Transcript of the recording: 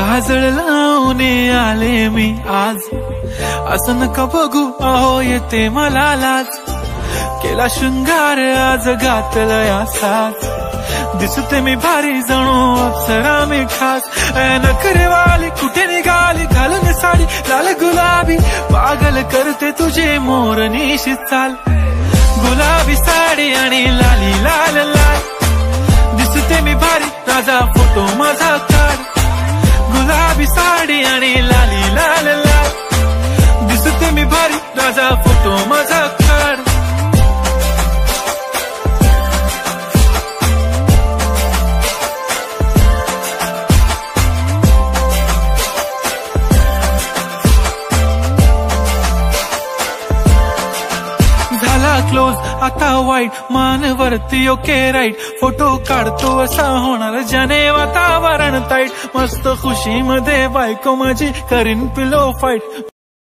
काजळ लावून आले मी आज, असं नका बघू अहो येते मला लाज. केला शृंगार आज घातलं या साज, दिसते मी भारी जणू अप्सरा मी खास. नखरेवाली कुठे निघाली घालून साडी लाल गुलाबी, पागल करते तुझे मोरनीशी चाल. गुलाबी साडी आणि लाली लाल लाल, दिसते मी भारी राजा फोटो माझा काढ. गुलाबी साडी आणि लाली लाल लाल, दिसते मी भारी राजा फोटो माझा काढ. क्लोज आता वाईट मानवरती ओके राईट, फोटो काढतो असा होणार ज्याने वातावरण ताईट. मस्त खुशी मध्ये बायको माझी करीन पिलो फाईट.